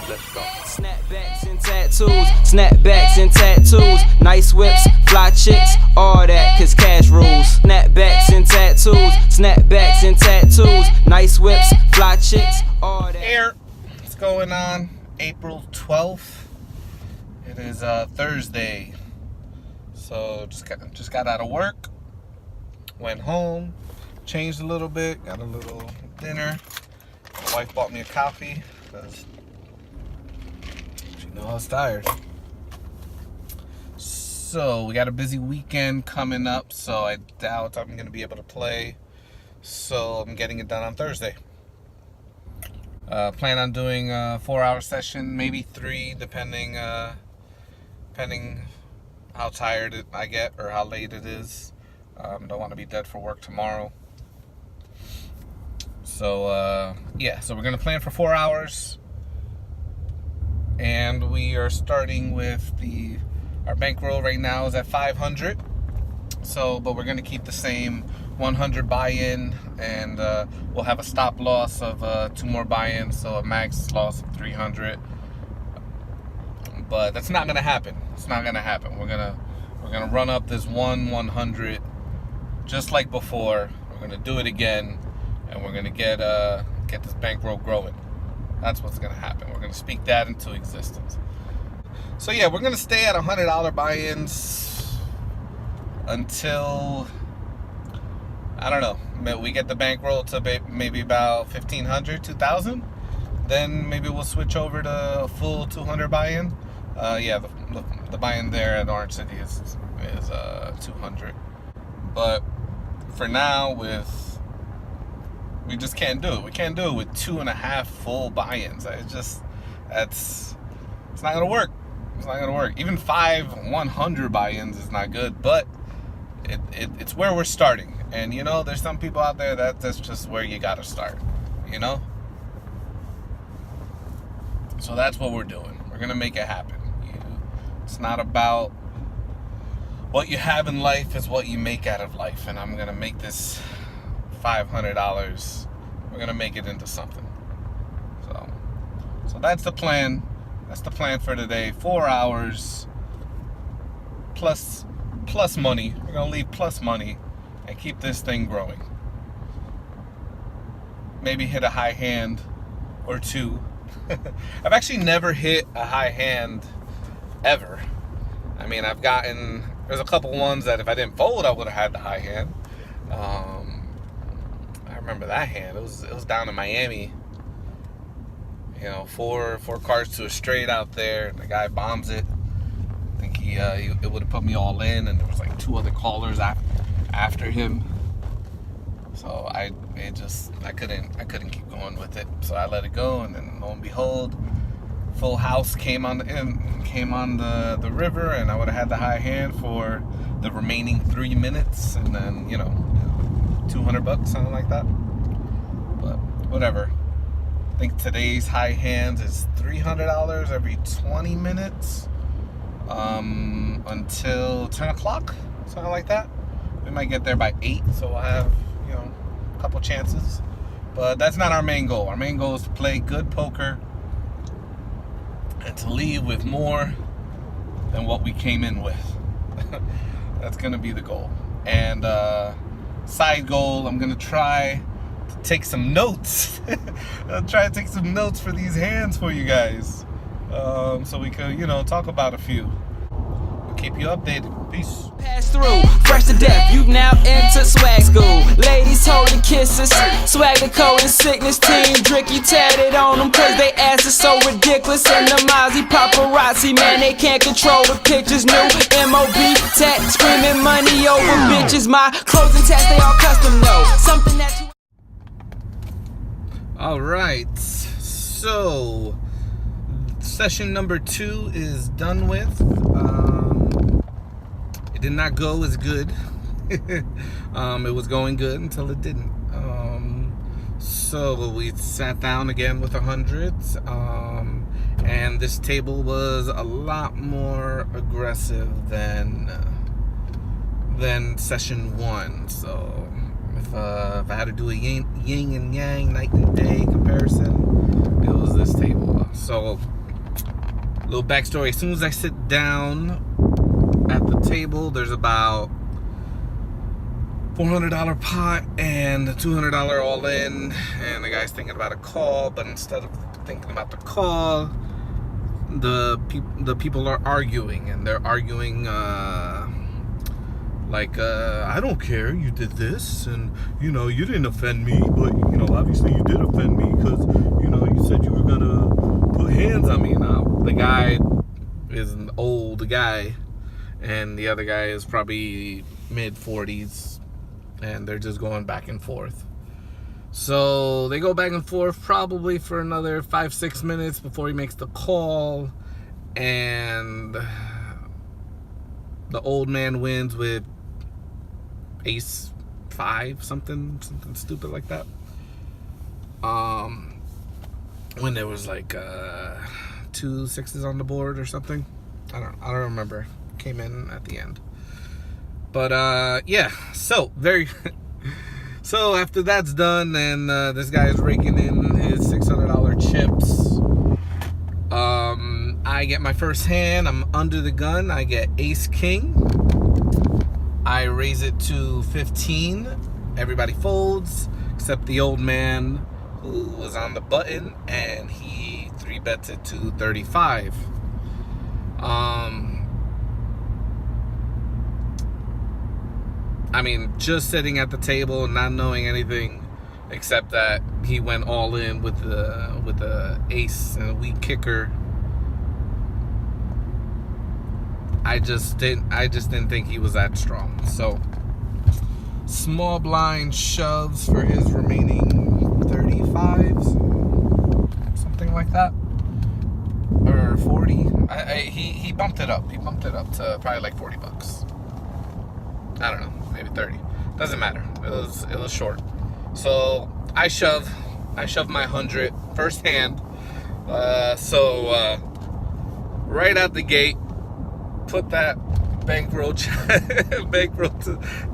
Let's go. Snapbacks and tattoos, snapbacks and tattoos, nice whips, fly chicks, all that, cause cash rules. Snapbacks and tattoos, snapbacks and tattoos, nice whips, fly chicks, all that. Here, what's going on? April 12th. It is Thursday. So just got out of work, went home, changed a little bit, got a little dinner. My wife bought me a coffee because she knows I was tired. So we got a busy weekend coming up, so I doubt I'm going to be able to play. So I'm getting it done on Thursday. Plan on doing a 4-hour session, maybe 3, depending how tired I get or how late it is. Don't want to be dead for work tomorrow. So yeah, so we're gonna plan for 4 hours, and we are starting with our bankroll right now is at 500. So, but we're gonna keep the same 100 buy-in, and we'll have a stop loss of 2 more buy-ins, so a max loss of 300. But that's not gonna happen. It's not gonna happen. We're gonna run up this 100 just like before. We're gonna do it again, and we're gonna get this bankroll growing. That's what's gonna happen. We're gonna speak that into existence. So yeah, we're gonna stay at $100 buy-ins until, I don't know, we get the bankroll to maybe about 1,500, 2,000. Then maybe we'll switch over to a full 200 buy-in. Yeah, the buy-in there at Orange City is 200. But for now, we just can't do it. We can't do it with 2.5 full buy-ins. It's not gonna work. It's not gonna work. Even 5 100 buy-ins is not good, but it's where we're starting. And you know, there's some people out there that's just where you gotta start. You know. So that's what we're doing. We're gonna make it happen. It's not about what you have in life, is what you make out of life. And I'm gonna make this $500. We're gonna make it into something. So that's the plan. That's the plan for today. 4 hours plus money. We're gonna leave plus money and keep this thing growing. Maybe hit a high hand or 2. I've actually never hit a high hand ever. I mean, there's a couple ones that if I didn't fold, I would have had the high hand. I remember that hand. It was down in Miami. You know, four cards to a straight out there, and the guy bombs it. I think it would have put me all in, and there was like 2 other callers after him. So I couldn't keep going with it. So I let it go, and then lo and behold, full house came on the river, and I would have had the high hand for the remaining 3 minutes, and then, you know, $200, something like that. But whatever. I think today's high hands is $300 every 20 minutes until 10 o'clock, something like that. We might get there by 8, so we'll have, you know, a couple chances. But that's not our main goal. Our main goal is to play good poker and to leave with more than what we came in with. That's gonna be the goal. And side goal, I'm gonna try to take some notes. I'll try to take some notes for these hands for you guys, so we could, you know, talk about a few. We'll keep you updated. Peace. Pass through, fresh to death, you've now entered swag school. Ladies holding kisses, swag the code and sickness. Team Dricky tatted on them cause they ass is so ridiculous. And the Mozzie paparazzi, man, they can't control the pictures. New M.O.B. tat, screaming money over bitches. My clothes and tats, they all custom though. Something that you... Alright, so session number 2 is done with. It did not go as good. It was going good until it didn't. So we sat down again with 100s, and this table was a lot more aggressive than session 1. So if I had to do a yin and yang, night and day comparison, it was this table. So Little backstory. As soon as I sit down at the table, there's about $400 pot and $200 all in, and the guy's thinking about a call, but instead of thinking about the call, the people are arguing, and they're arguing I don't care, you did this, and you didn't offend me, but obviously you did offend me because you said you were gonna put hands on me. Now the guy is an old guy, and the other guy is probably mid-40s, and they're just going back and forth. So they go back and forth probably for another 5-6 minutes before he makes the call, and the old man wins with ace 5, something stupid like that. When there was like 2 6s on the board or something. I don't remember. Came in at the end. But yeah, so so after that's done, and this guy is raking in his $600 chips, I get my first hand. I'm under the gun. I get ace king. I raise it to 15. Everybody folds except the old man who was on the button, and he 3-bets it to 35. I mean, just sitting at the table and not knowing anything except that he went all in with the ace and a weak kicker. I just didn't think he was that strong. So small blind shoves for his remaining 35s, something like that, or 40. He bumped it up. He bumped it up to probably like $40. I don't know, maybe 30. Doesn't matter. It was short. So I shove my 100 first hand. So right out the gate, put that bankroll to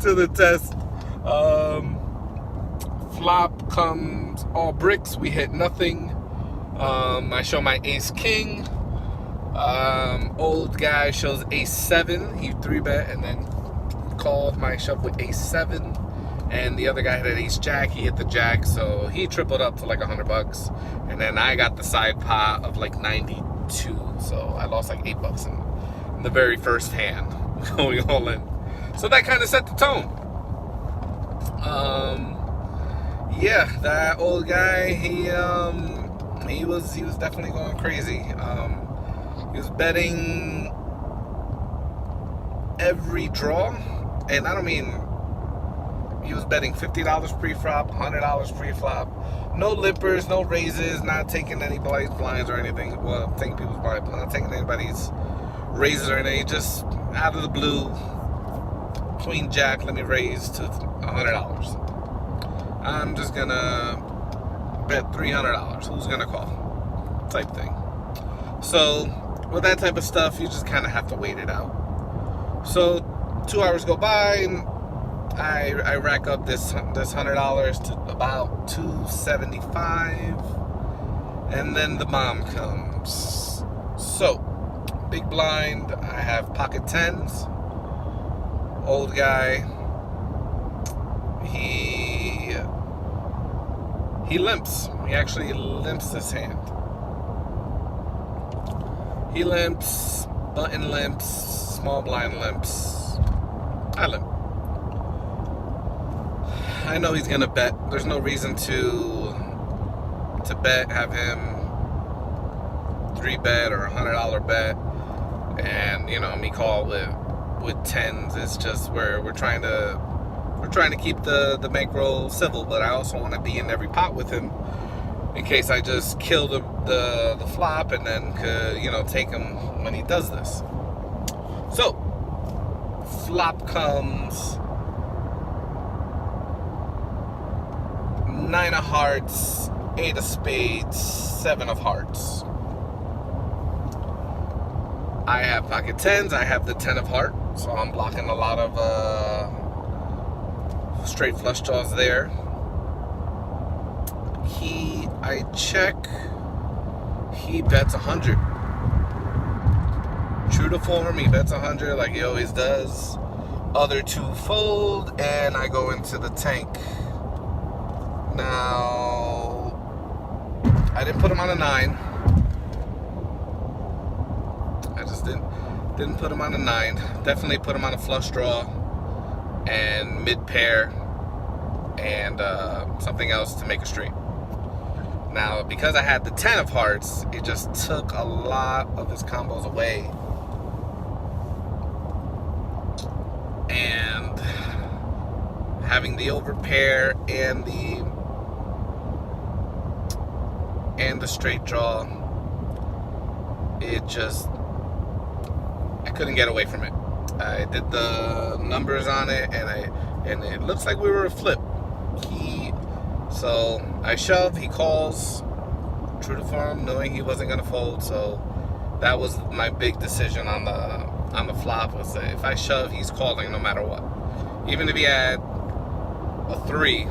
the test. Flop comes all bricks. We hit nothing. I show my ace king. Old guy shows ace 7. He 3-bet and then called my shove with ace 7. And the other guy had ace jack. He hit the jack, so he tripled up to like $100. And then I got the side pot of like 92. So I lost like $8 in the very first hand, going all in. So that kind of set the tone. Yeah, that old guy, he was definitely going crazy. He was betting every draw, and I don't mean, he was betting $50 pre-flop, $100 pre-flop, no lippers, no raises, not taking anybody's blinds or anything. Well, I'm taking people's blinds, but not taking anybody's raises or anything. Just out of the blue, queen jack, let me raise to $100. I'm just gonna bet $300. Who's gonna call? Type thing. So with that type of stuff, you just kind of have to wait it out. So 2 hours go by, and I rack up this $100 to about $275, and then the bomb comes. So big blind, I have pocket 10s. Old guy, he limps. He actually limps this hand. He limps, button limps, small blind limps. I limp. I know he's gonna bet. There's no reason to bet, have him 3-bet or $100 bet, and me call with 10s. It's just we're trying to keep the bankroll civil, but I also want to be in every pot with him in case I just kill the flop and then could take him when he does this. So flop comes 9 of hearts, 8 of spades, 7 of hearts. I have pocket 10s. I have the 10 of heart, so I'm blocking a lot of straight flush draws there. I check. He bets 100. True to form, he bets 100 like he always does. Other two fold, and I go into the tank. Now, I didn't put him on a 9. I just didn't put him on a 9. Definitely put him on a flush draw and mid pair and something else to make a straight. Now, because I had the 10 of hearts, it just took a lot of his combos away. And having the overpair and the straight draw, it just, I couldn't get away from it. I did the numbers on it, and it looks like we were a flip. So I shove, he calls, true to form, knowing he wasn't gonna fold. So that was my big decision on the flop, was that if I shove, he's calling no matter what. Even if he had a 3,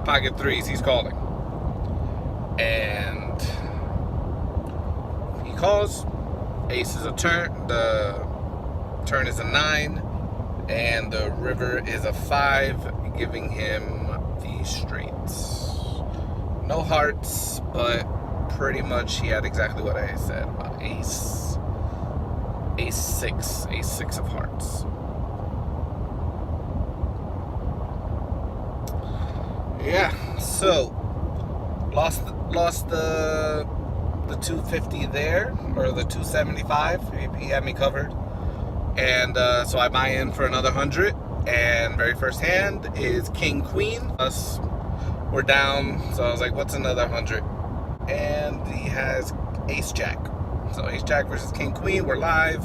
pocket 3s, he's calling. And he calls, ace is a turn, the turn is a 9, and the river is a 5, giving him the straights. No hearts, but pretty much he had exactly what I said about ace 6 of hearts. Yeah, so lost the 250 there, or the 275. He had me covered, and so I buy in for another 100. And very first hand is king queen. Us, we're down, so I was like, what's another 100? And he has ace jack. So ace jack versus king queen. We're live,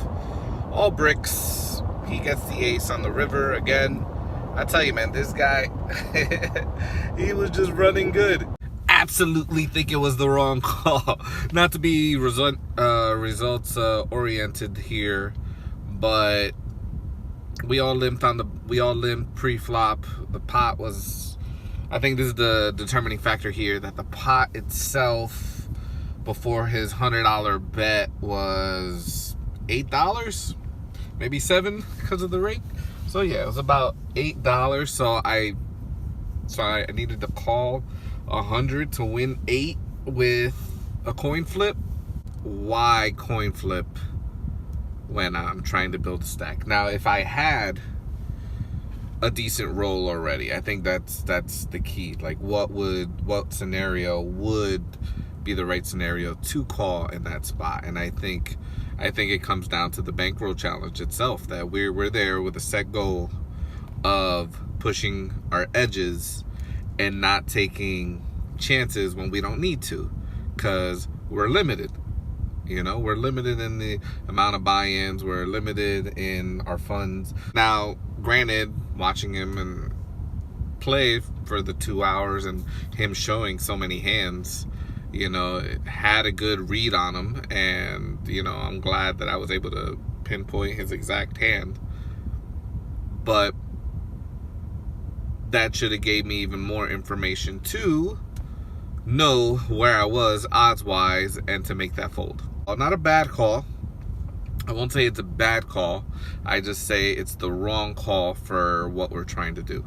all bricks. He gets the ace on the river again. I tell you, man, this guy, he was just running good. Absolutely think it was the wrong call. Not to be results oriented here, but we all limped pre-flop. The pot was, I think this is the determining factor here, that the pot itself before his $100 bet was $8, maybe $7 because of the rate. So yeah, it was about $8. So I needed to call 100 to win 8 with a coin flip. Why coin flip when I'm trying to build a stack? Now, if I had a decent roll already, I think that's the key. Like, what scenario would be the right scenario to call in that spot? And I think it comes down to the bankroll challenge itself, that we're there with a set goal of pushing our edges and not taking chances when we don't need to, because we're limited. You know, we're limited in the amount of buy-ins. We're limited in our funds. Now, granted, watching him and play for the 2 hours and him showing so many hands, you know, had a good read on him. And, you know, I'm glad that I was able to pinpoint his exact hand. But that should have gave me even more information to know where I was odds-wise and to make that fold. Not a bad call. I won't say it's a bad call. I just say it's the wrong call for what we're trying to do.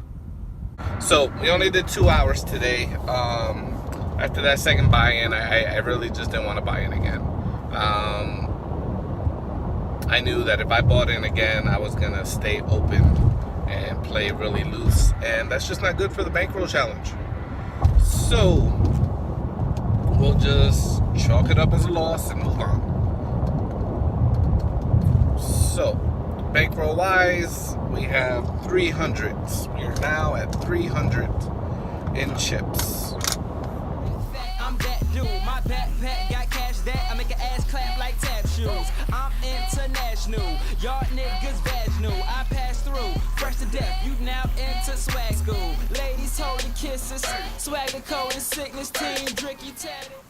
So we only did 2 hours today. After that second buy-in, I really just didn't want to buy in again. I knew that if I bought in again, I was gonna stay open and play really loose, and that's just not good for the bankroll challenge. So we'll just chalk it up as a loss and move on. So bankroll wise, we have 300s. We are now at 300 in chips. I'm that dude. My backpack got cash that I make an ass clap like tap shoes. I'm international. Y'all niggas vaginal. I pass through. Fresh to death. You now into swag school. Ladies holding kisses. Swag the code and sickness team. Dricky tatted.